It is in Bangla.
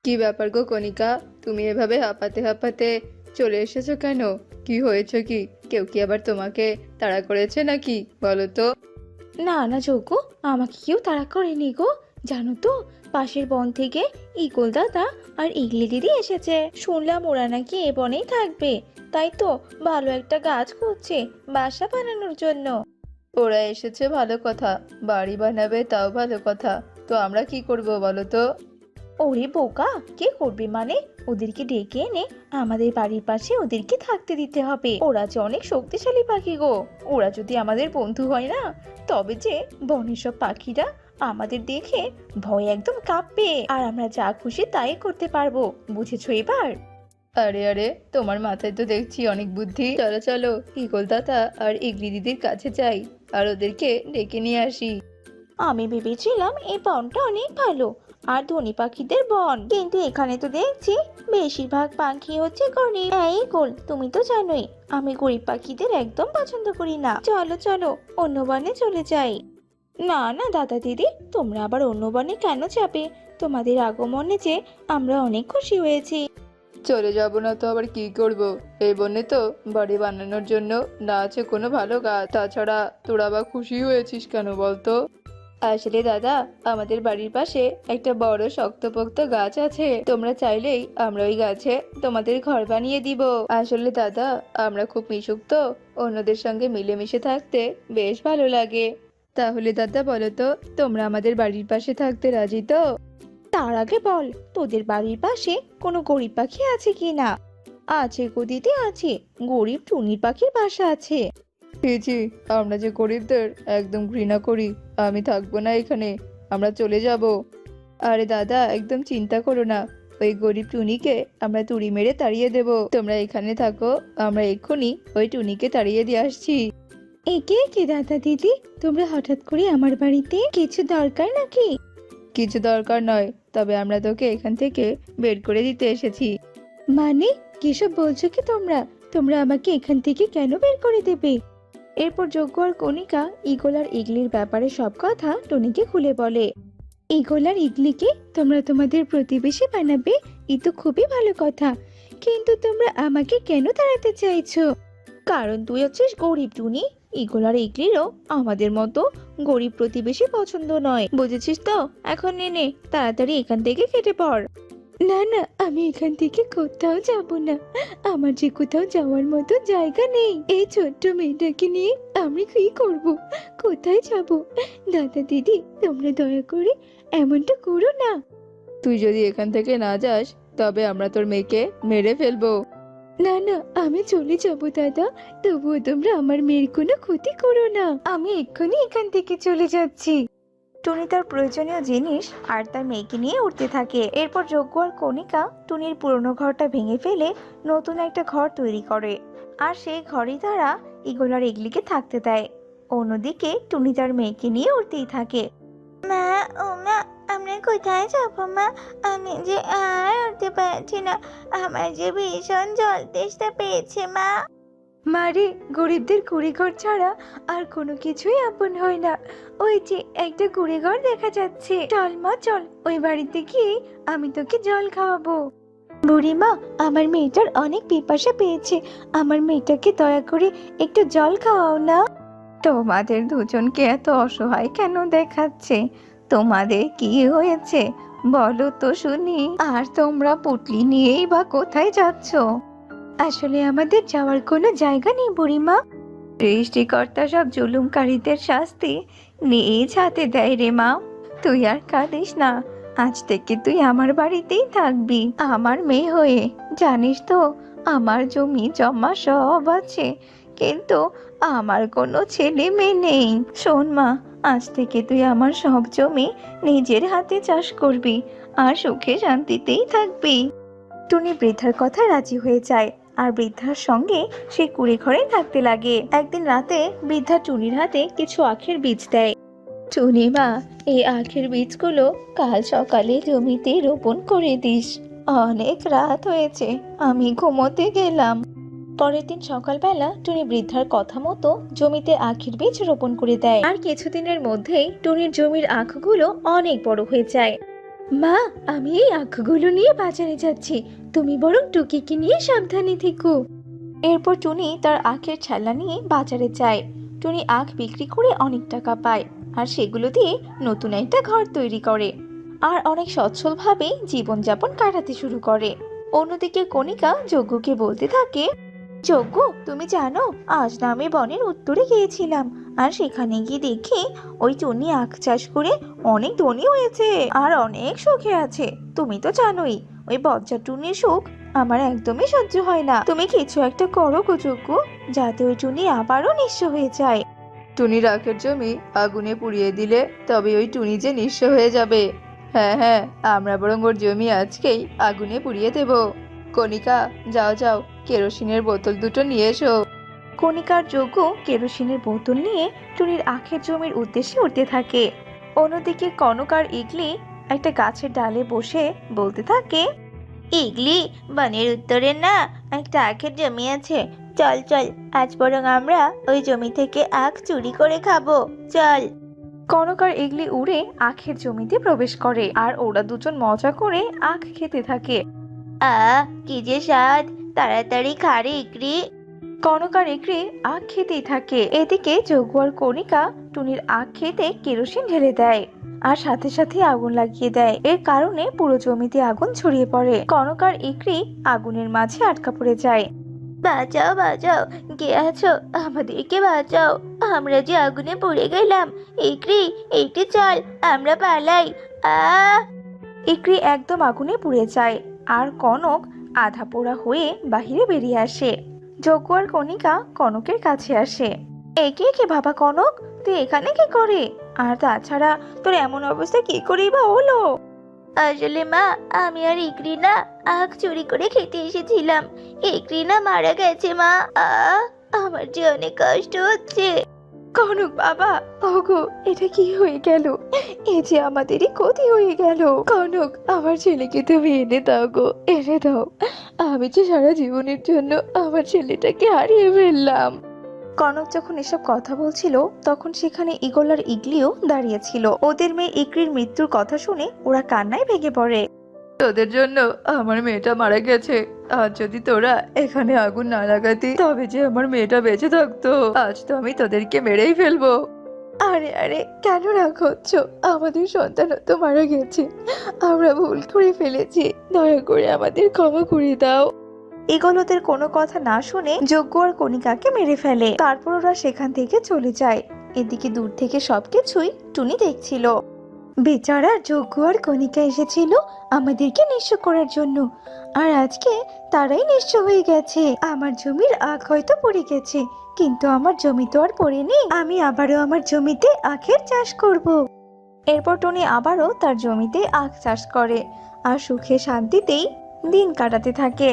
কি ব্যাপার গো কণিকা, তুমি এভাবে হাঁপাতে হাঁপাতে চলে এসেছো কেন? কি হয়েছে কি? কেউ কি আবার তোমাকে তাড়া করেছে নাকি? বলো তো। না না যোগ্য, আমাকে কেউ তাড়া করেনি গো। জানো তো, পাশের বন থেকে ইগল দাদা আর ইগলি দিদি এসেছে। শুনলাম ওরা নাকি এ বনেই থাকবে। তাই তো ভালো একটা গাছ খুঁজছে বাসা বানানোর জন্য। ওরা এসেছে ভালো কথা, বাড়ি বানাবে তাও ভালো কথা। তো আমরা কি করব বলো তো? ওরে বোকা, কে করবে মানে? ওদেরকে ডেকে এনে আমাদের বাড়ির পাশে ওদেরকে থাকতে দিতে হবে। ওরা যে অনেক শক্তিশালী পাখি গো। ওরা যদি আমাদের বন্ধু হয় না, তবে যে বনের সব পাখিরা আমাদের দেখে ভয় একদম কাঁপবে, আর আমরা যা খুশি তাই করতে পারবো। বুঝেছো এবার? আরে আরে, তোমার মাথায় তো দেখছি অনেক বুদ্ধি। চলো চলো, ইগল দাদা আর ইগলি দিদির কাছে যাই আর ওদেরকে ডেকে নিয়ে আসি। আমি ভেবেছিলাম এই বনটা অনেক ভালো আর ধনী পাখিদের বন, কিন্তু এখানে তো দেখছি বেশিরভাগ পাখি হচ্ছে গরিব। এই গোল, তুমি তো জানোই আমি গরিব পাখিদের একদম পছন্দ করি না। চলো চলো, অন্য বনে চলে যাই। না না দাদা দিদি, তোমরা আবার অন্য বনে কেন যাবে? তোমাদের আগমনে যে আমরা অনেক খুশি হয়েছি। চলে যাব না তো আবার কি করব? এই বনে তো বাড়ি বানানোর জন্য না আছে কোনো ভালো গাছ। তাছাড়া তোরা বা খুশি হয়েছিস কেন বলতো? আসলে দাদা, আমাদের বাড়ির পাশে একটা বড় শক্তপোক্ত গাছ আছে। তোমরা চাইলেই আমরা ওই গাছে তোমাদের ঘর বানিয়ে দিব। আসলে দাদা, আমরা খুব মিশুক তো, অন্যদের সঙ্গে মিলেমিশে থাকতে বেশ ভালো লাগে। তাহলে দাদা বলো তো, তোমরা আমাদের বাড়ির পাশে থাকতে রাজি তো? তার আগে বল, তোদের বাড়ির পাশে কোনো গরিব পাখি আছে কি না? আছে গো দিদি, আছে। গরিব টুনির পাখির বাসা আছে। ছি ছি, আমরা যে গরিবদের একদম ঘৃণা করি। আমি থাকবো না এখানে, আমরা চলে যাব। আরে দাদা, একদম চিন্তা করো না, ওই গরিব টুনিকে আমরা তুড়ি মেরে তাড়িয়ে দেব। তোমরা এখানে থাকো, আমরা এক্ষুনি ওই টুনিকে তাড়িয়ে দিয়ে আসছি। একে কে দাদা দিদি, তোমরা হঠাৎ করে আমার বাড়িতে? কিছু দরকার নাকি? কিছু দরকার নয়, তবে আমরা তোকে এখান থেকে বের করে দিতে এসেছি। মানে কিসব বলছো কি তোমরা? তোমরা আমাকে এখান থেকে কেন বের করে দেবে? এরপর যজ্ঞ আর কণিকা ঈগল আর ইগলির ব্যাপারে সব কথা টনিকে খুলে বলে। ঈগল আর ইগলিকে তোমরা তোমাদের প্রতিবেশী বানাবে, এ তো খুবই ভালো কথা। কিন্তু তোমরা আমাকে কেন তাড়াতে চাইছো? কারণ তুই হচ্ছিস গরিব টুনি। ঈগল আর ইগলিরও আমাদের মতো গরিব প্রতিবেশী পছন্দ নয়, বুঝেছিস তো? এখন নে নে, তাড়াতাড়ি এখান থেকে কেটে পড়। না না, আমি এখান থেকে কোথাও যাব না। আমার যে কোথাও যাওয়ার মতো জায়গা নেই। এই ছোট্ট মেয়েটাকে নিয়ে আমি কি করব? কোথায় যাব? দাদা দিদি, তোমরা দয়া করে এমনটা করো না। তুই যদি এখান থেকে না যাস, তবে আমরা তোর মেয়েকে মেরে ফেলবো। না না, আমি চলে যাব দাদা। তবুও তোমরা আমার মেয়ের কোনো ক্ষতি করো না। আমি এক্ষুনি এখান থেকে চলে যাচ্ছি। টুনি তার প্রয়োজনীয় জিনিস আর তার মেয়েকে নিয়ে উঠতে থাকে। এরপর যজ্ঞ আর কণিকা টুনির পুরনো ঘরটা ভেঙে ফেলে নতুন একটা ঘর তৈরি করে, আর সেই ঘরেই তারা ঈগল আর ইগলিকে থাকতে দেয়। অন্যদিকে টুনি তার মেয়েকে নিয়ে উঠতেই থাকে। মা, ও মা, আমরা কোথায় যাবো মা? আমি যে আর উঠতে পারছি না। আমার যে ভীষণ জল তেষ্টা পেয়েছে মা। মারে, গরিবদের কুড়িঘর ছাড়া আর কোনো কিছুই আপন হয় না। ওই যে একটা কুড়িঘর দেখা যাচ্ছে, চল মা চল, ওই বাড়িতে গিয়ে আমি তোকে জল খাওয়াবো। বুড়িমা, আমার মেয়েটার অনেক পিপাসা পেয়েছে, আমার মেয়েটাকে দয়া করে একটু জল খাওয়াও না। তোমাদের দুজনকে এত অসহায় কেন দেখাচ্ছে? তোমাদের কি হয়েছে বলো তো শুনি। আর তোমরা পুটলি নিয়েই বা কোথায় যাচ্ছ? আসলে আমাদের যাওয়ার কোনো জায়গা নেই বুড়িমা। সৃষ্টিকর্তা সব জুলুমকারীদের শাস্তি নিজ হাতে দেয় রে মা। তুই আর কাঁদিস না, আজ থেকে তুই আমার বাড়িতেই থাকবি আমার মেয়ে হয়ে। জানিস তো, আমার জমি জমা সব আছে, কিন্তু আমার কোনো ছেলে মেয়ে নেই। শোন মা, আজ থেকে তুই আমার সব জমি নিজের হাতে চাষ করবি আর সুখে শান্তিতেই থাকবি। টুনি বৃদ্ধার কথা রাজি হয়ে যায় আর বৃদ্ধার সঙ্গে সে কুড়ে ঘরে থাকতে লাগে। একদিন রাতে বৃদ্ধা টুনির হাতে কিছু আখের বীজ দেয়। টুনি মা, এই আখের বীজগুলো কাল সকালে জমিতে রোপণ করে দিস। অনেক রাত হয়েছে, আমি ঘুমোতে গেলাম। পরের দিন সকালবেলা টুনি বৃদ্ধার কথা মতো জমিতে আখের বীজ রোপণ করে দেয়, আর কিছুদিনের মধ্যেই টুনির জমির আখগুলো অনেক বড় হয়ে যায়। মা, আমি এই আখগুলো নিয়ে বাজারে যাচ্ছি, তুমি বরং টুকিকে নিয়ে সাবধানে থেকো। এরপর টুনি তার আখের ছেলা নিয়ে বাজারে যায়। টুনি আখ বিক্রি করে অনেক টাকা পায়, আর সেগুলো দিয়ে নতুন একটা ঘর তৈরি করে আর অনেক সচ্ছলভাবে জীবনযাপন কাটাতে শুরু করে। অন্যদিকে কণিকা যজ্ঞকে বলতে থাকে, যজ্ঞ, তুমি জানো আজ না আমি বনের উত্তরে গিয়েছিলাম, আর সেখানে গিয়ে দেখি ওই টুনি আখ চাষ করে অনেক ধনী হয়েছে আর অনেক সুখে আছে। তুমি তো জানোই ওই বজ্জা টুনির সুখ আমার একদমই সহ্য হয় না। তুমি কিছু একটা করো গো যজ্ঞ, যাতে ওই টুনি আবারও নিঃস্ব হয়ে যায়। টুনির আখের জমি আগুনে পুড়িয়ে দিলে তবে ওই টুনি যে নিঃস্ব হয়ে যাবে। হ্যাঁ হ্যাঁ, আমরা বরং ওর জমি আজকেই আগুনে পুড়িয়ে দেব। কণিকা, যাও যাও, কেরোসিনের বোতল দুটো নিয়ে এসো। কণিকার যজ্ঞ কেরোসিনের বোতল নিয়ে টুনির আখের জমির উদ্দেশ্যে উঠতে থাকে। অন্যদিকে কনক আর ইগলি একটা গাছের ডালে বসে বলতে থাকে, ইগলি, বনের উত্তরে না একটা আখের জমি আছে, চল চল আজ বরং আমরা ওই জমি থেকে আখ চুরি করে খাবো, চল। কনক আর ইগলি উড়ে আখের জমিতে প্রবেশ করে আর ওরা দুজন মজা করে আখ খেতে থাকে। কি যে স্বাদ, তাড়াতাড়ি খা রে ইগলি। কনক আর ইগলি আখ খেতেই থাকে। এদিকে যজ্ঞ আর কণিকা টুনির আখ খেতে কেরোসিন ঢেলে দেয় আর সাথে সাথে আগুন লাগিয়ে দেয়। এর কারণে পুরো জমিতে আগুন ছড়িয়ে পড়ে। কনক আর ইকরি আগুনের মাঝে আটকা পড়ে যায়। বাঁচাও বাঁচাও, কে আছো, আমাদেরকে বাঁচাও, আমরা যে আগুনে পড়ে গেলাম। ইকরি, একটু চল, আমরা পালাই। ইকরি একদম আগুনে পুড়ে যায় আর কনক আধা পোড়া হয়ে বাহিরে বেরিয়ে আসে। যজ্ঞ আর কণিকা কনকের কাছে আসে। একে কে বাবা কনক, তুই এখানে কি করে? আর তাছাড়া তোর এমন অবস্থা কি করেই বা হলো? আসলে মা, আমি আর ইকরি না আখ চুরি করে খেতে এসেছিলাম। ইকরি না মারা গেছে মা। আমার যে অনেক কষ্ট হচ্ছে। কনক বাবা, ওগো, এটা কি হয়ে গেল? এ যে আমাদেরই ক্ষতি হয়ে গেল। কনক, আমার ছেলেকে তুমি এনে দাও গো, এনে দাও। আমি যে সারা জীবনের জন্য আমার ছেলেটাকে হারিয়ে ফেললাম। কনক যখন এসব কথা বলছিল তখন সেখানে ইগল আর ইগলিও দাঁড়িয়ে ছিল। ওদের মেয়ে ইকরির মৃত্যুর কথা শুনে ওরা কান্নায় ভেঙে পড়ে। তোদের জন্য আমার মেয়েটা মারা গেছে। আজ যদি তোরা এখানে আগুন না লাগাতি তবে যে আমার মেয়েটা বেঁচে থাকতো। আজ তো আমি তোদেরকে মেরেই ফেলবো। আরে আরে, কেন রাগ হচ্ছ? আমাদের সন্তান তো মারা গেছে, আমরা ভুল করে ফেলেছি, দয়া করে আমাদের ক্ষমা করে দাও। ইগল ওদের কোনো কথা না শুনে যজ্ঞ আর কণিকাকে মেরে ফেলে। তারপর ওরা সেখান থেকে চলে যায়। এদিকে দূর থেকে সবকিছুই টুনি দেখছিল। বেচারা যজ্ঞ আর কণিকা এসেছিল আমাদেরকে নিঃস্ব করার জন্য, আর আজকে তারাই নিঃস্ব হয়ে গেছে। আমার জমির আখ হয়তো পড়ে গেছে, কিন্তু আমার জমি তো আর পড়েনি। আমি আবারও আমার জমিতে আখের চাষ করব। এরপর টুনি আবারও তার জমিতে আখ চাষ করে আর সুখে শান্তিতেই দিন কাটাতে থাকে।